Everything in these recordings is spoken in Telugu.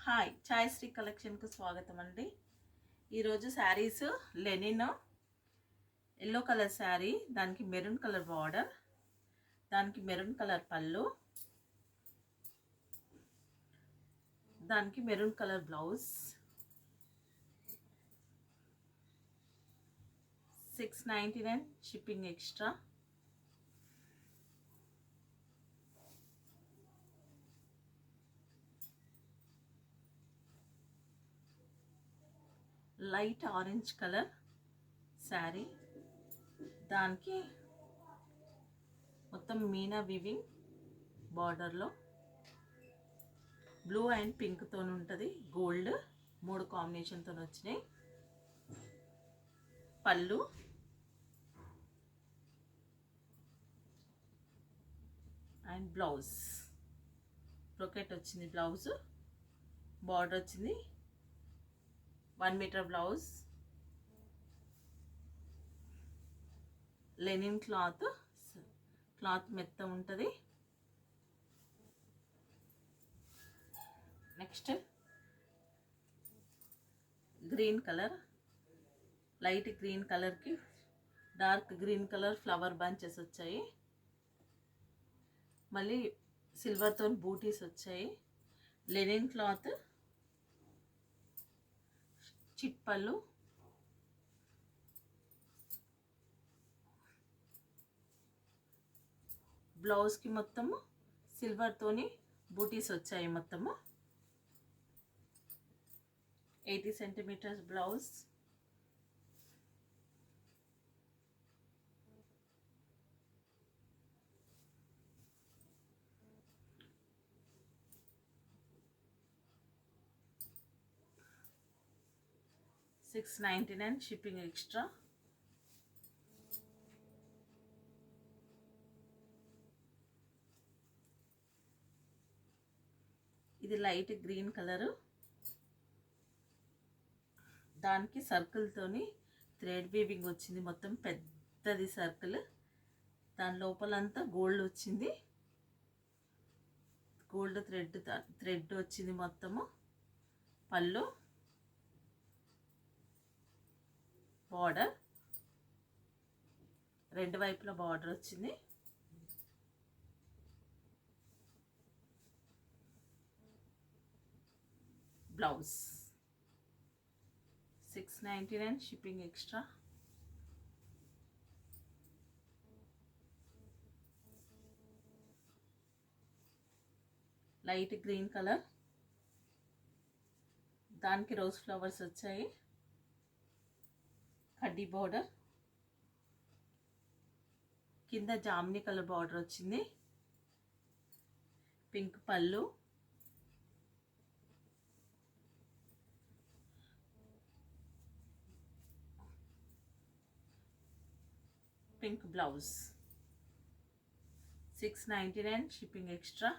హాయ్ ఛాయశ్రీ కలెక్షన్కు స్వాగతం అండి. ఈరోజు saris linen yellow colour sari, దానికి మెరూన్ కలర్ బార్డర్, దానికి మెరూన్ కలర్ పళ్ళు, దానికి maroon colour blouse, 699 shipping extra. Light orange colour sari, దానికి మొత్తం మీనా వివింగ్ బార్డర్లో బ్లూ అండ్ పింక్తో ఉంటుంది, గోల్డ్ 3 కాంబినేషన్తో వచ్చినాయి. పళ్ళు, అండ్ బ్లౌజ్ బ్రొకెట్ వచ్చింది. బ్లౌజ్ బార్డర్ వచ్చింది, 1 మీటర్ బ్లౌజ్, లెనిన్ క్లాత్ మెత్త ఉంటుంది. Next green colour, light green కలర్కి dark green colour flower bunches వచ్చాయి. మళ్ళీ సిల్వర్తో బూటీస్ వచ్చాయి. లెనిన్ క్లాత్, చిట్పళ్ళు, బ్లౌజ్కి మొత్తము సిల్వర్తోని బూటీస్ వచ్చాయి. మొత్తము 80 సెంటీమీటర్స్ బ్లౌజ్, $699 షిప్పింగ్ ఎక్స్ట్రా. ఇది లైట్ గ్రీన్ కలరు, దానికి సర్కిల్తోని థ్రెడ్ వీవింగ్ వచ్చింది. మొత్తం పెద్దది సర్కిల్, దాని లోపలంతా గోల్డ్ వచ్చింది. గోల్డ్ థ్రెడ్ వచ్చింది మొత్తము. పళ్ళు, బార్డర్, 2 వైపుల బార్డర్ వచ్చింది. Blouse 699 shipping extra. Light green colour, దానికి రోజ్ ఫ్లవర్స్ వచ్చాయి. కడ్డీ బార్డర్, కింద జామ్నీ కలర్ బార్డర్ వచ్చింది. పింక్ పళ్ళు, pink blouse, 699 shipping extra.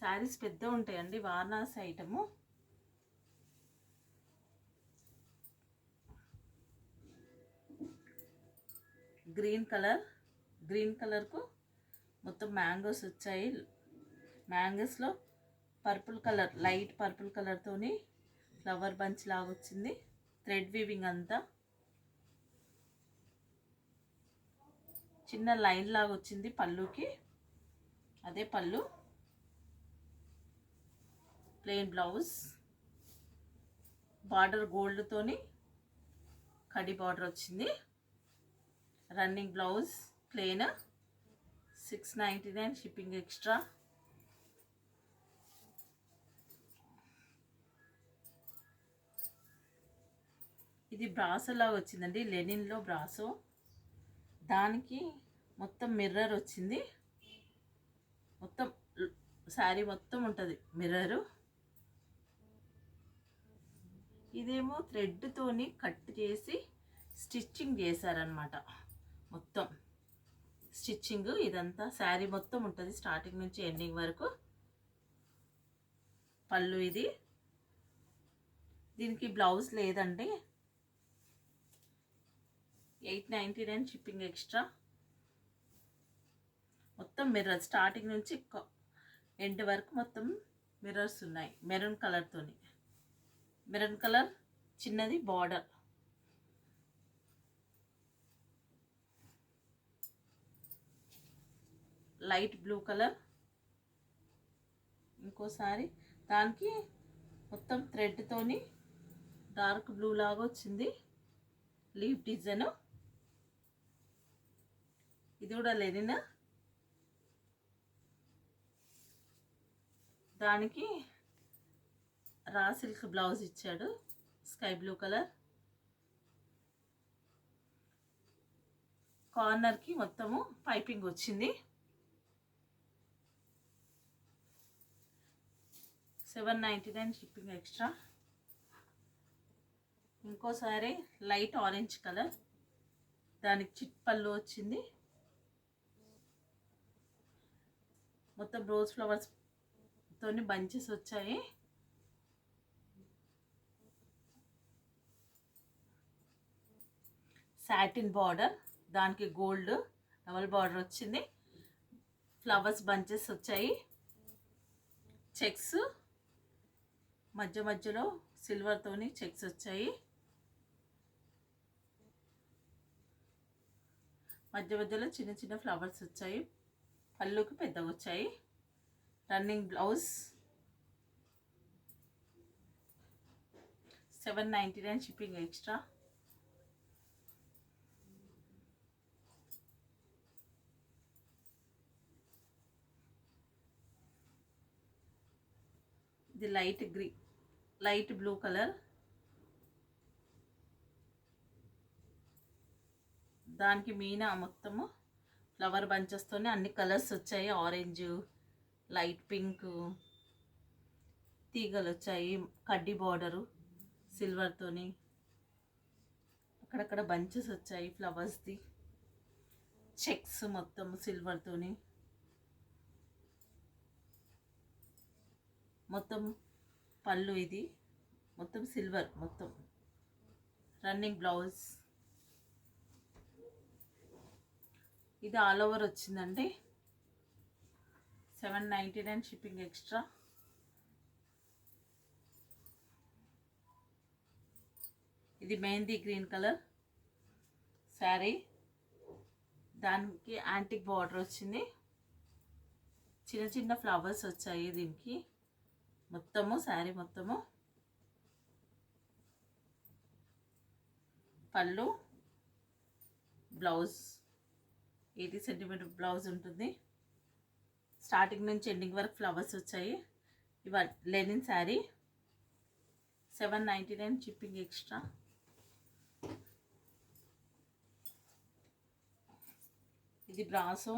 Saris పెద్ద ఉంటాయండి, వారణాసి ఐటము. గ్రీన్ కలర్కు మొత్తం మ్యాంగోస్ వచ్చాయి. మ్యాంగోస్లో పర్పుల్ కలర్, లైట్ పర్పుల్ కలర్తోని ఫ్లవర్ బంచ్ లాగా వచ్చింది. థ్రెడ్ వీవింగ్ అంతా చిన్న లైన్ లాగా వచ్చింది పళ్ళుకి, అదే పళ్ళు. ప్లెయిన్ బ్లౌజ్, బార్డర్ గోల్డ్తోని కడి బార్డర్ వచ్చింది. Running blouse plain, 699 shipping extra. ఇది బ్రాసో లాగా వచ్చిందండి, లెనిన్లో బ్రాసో. దానికి మొత్తం మిర్రర్ వచ్చింది. మొత్తం శారీ మొత్తం ఉంటుంది మిర్రరు. ఇదేమో థ్రెడ్తోని కట్ చేసి స్టిచ్చింగ్ చేశారనమాట. మొత్తం స్టిచ్చింగ్ ఇదంతా శారీ మొత్తం ఉంటుంది, స్టార్టింగ్ నుంచి ఎండింగ్ వరకు. పళ్ళు ఇది, దీనికి బ్లౌజ్ లేదండి. 899 షిప్పింగ్ ఎక్స్ట్రా. మొత్తం మిర్రర్ స్టార్టింగ్ నుంచి ఎండ్ వరకు మొత్తం మిర్రర్స్ ఉన్నాయి మెరూన్ కలర్తోని. మెరూన్ కలర్ చిన్నది బార్డర్. లైట్ బ్లూ కలర్ ఇంకోసారి, దానికి మొత్తం థ్రెడ్తోని డార్క్ బ్లూ లాగా వచ్చింది లీఫ్ డిజైన్. ఇది కూడా లెనిన్. దానికి రా సిల్క్ బ్లౌజ్ ఇచ్చాడు స్కై బ్లూ కలర్. కార్నర్కి మొత్తము పైపింగ్ వచ్చింది. 799 షిప్పింగ్ ఎక్స్ట్రా. ఇంకోసారి లైట్ ఆరెంజ్ కలర్, దానికి చిట్ పళ్ళు వచ్చింది. మొత్తం రోజ్ ఫ్లవర్స్ తోని బంచెస్ వచ్చాయి. సాటిన్ బార్డర్, దానికి గోల్డ్ డబల్ బార్డర్ వచ్చింది. ఫ్లవర్స్ బంచెస్ వచ్చాయి. చెక్స్ మధ్య మధ్యలో సిల్వర్ తోని చెక్స్ వచ్చాయి. మధ్య మధ్యలో చిన్న చిన్న ఫ్లవర్స్ వచ్చాయి. పళ్ళుకి పెద్దగా వచ్చాయి. Running blouse 799 shipping extra. ఇది లైట్ బ్లూ కలర్, దానికి మీనా మొత్తము ఫ్లవర్ బంచెస్తోనే అన్ని కలర్స్ వచ్చాయి. ఆరెంజ్, లైట్ పింక్, తీగలు వచ్చాయి. కడ్డీ బార్డరు సిల్వర్తోని, అక్కడక్కడ బంచెస్ వచ్చాయి ఫ్లవర్స్ది. చెక్స్ మొత్తం సిల్వర్తోని. మొత్తం పళ్ళు ఇది మొత్తం సిల్వర్. మొత్తం రన్నింగ్ బ్లౌజ్. ఇది ఆల్ ఓవర్ వచ్చిందండి. 799 షిప్పింగ్ ఎక్స్ట్రా. ఇది మెహందీ గ్రీన్ కలర్ శారీ, దానికి యాంటిక్ బార్డర్ వచ్చింది. చిన్న చిన్న ఫ్లవర్స్ వచ్చాయి దీనికి. మొత్తము శారీ మొత్తము పళ్ళు, బ్లౌజ్ 80 సెంటీమీటర్ బ్లౌజ్ ఉంటుంది. స్టార్టింగ్ నుంచి ఎండింగ్ వరకు ఫ్లవర్స్ వచ్చాయి. ఇవ లెనిన్ శారీ 799 షిప్పింగ్ ఎక్స్ట్రా. ఇది బ్రాసో,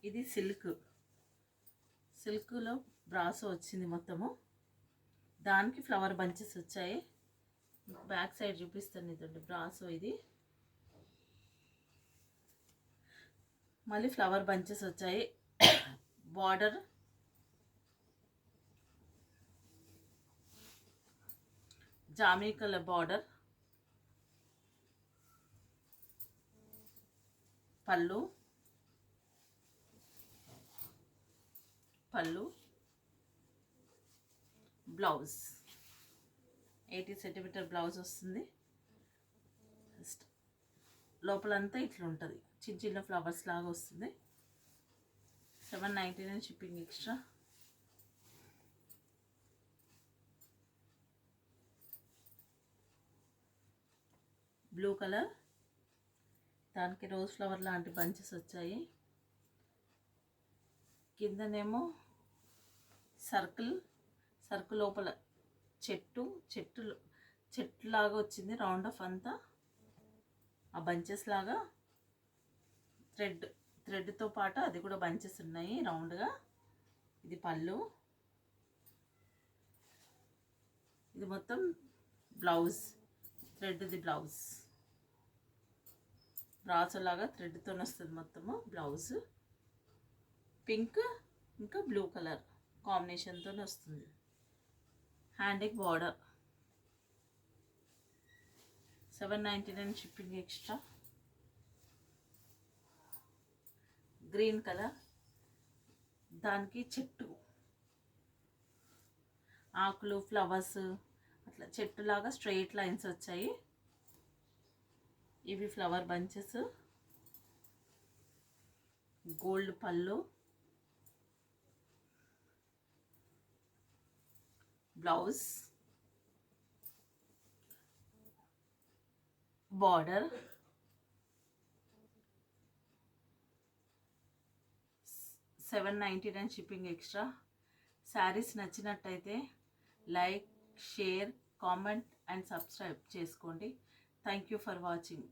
ఇది సిల్క్లో బ్రాసో వచ్చింది మొత్తము. దానికి ఫ్లవర్ బంచెస్ వచ్చాయి. బ్యాక్ సైడ్ చూపిస్తాను. ఇదండి బ్రాసో. ఇది మళ్ళీ ఫ్లవర్ బంచెస్ వచ్చాయి. Border Jamie colour border. పళ్ళు బ్లౌజ్ 80 సెంటీమీటర్ బ్లౌజ్ వస్తుంది. లోపలంతా ఇట్లా ఉంటుంది, చిన్న చిన్న ఫ్లవర్స్ లాగా వస్తుంది. 799 షిప్పింగ్ ఎక్స్ట్రా. బ్లూ కలర్, దానికి రోజ్ ఫ్లవర్ లాంటి బంచెస్ వచ్చాయి. కిందనేమో సర్కిల్ లోపల చెట్టు లాగా వచ్చింది. రౌండ్ ఆఫ్ అంతా ఆ బంచెస్ లాగా థ్రెడ్తో పాటు అది కూడా బంచెస్ ఉన్నాయి రౌండ్గా. ఇది పళ్ళు. ఇది మొత్తం బ్లౌజ్, థ్రెడ్ది బ్లౌజ్. బ్రాసో లాగా థ్రెడ్తో వస్తుంది మొత్తము బ్లౌజ్. పింక్ ఇంకా బ్లూ కలర్ కాంబినేషన్తో వస్తుంది. హ్యాండ్కి border 799 shipping extra. Green colour, దానికి చెట్టు ఆకులు, ఫ్లవర్స్, అట్లా చెట్టులాగా స్ట్రెయిట్ లైన్స్ వచ్చాయి. ఇవి ఫ్లవర్ బంచెస్. గోల్డ్ పళ్ళు, blouse, border, $7.99 shipping extra. Saris నచ్చినట్టయితే like, share, comment and subscribe చేసుకోండి. Thank you for watching.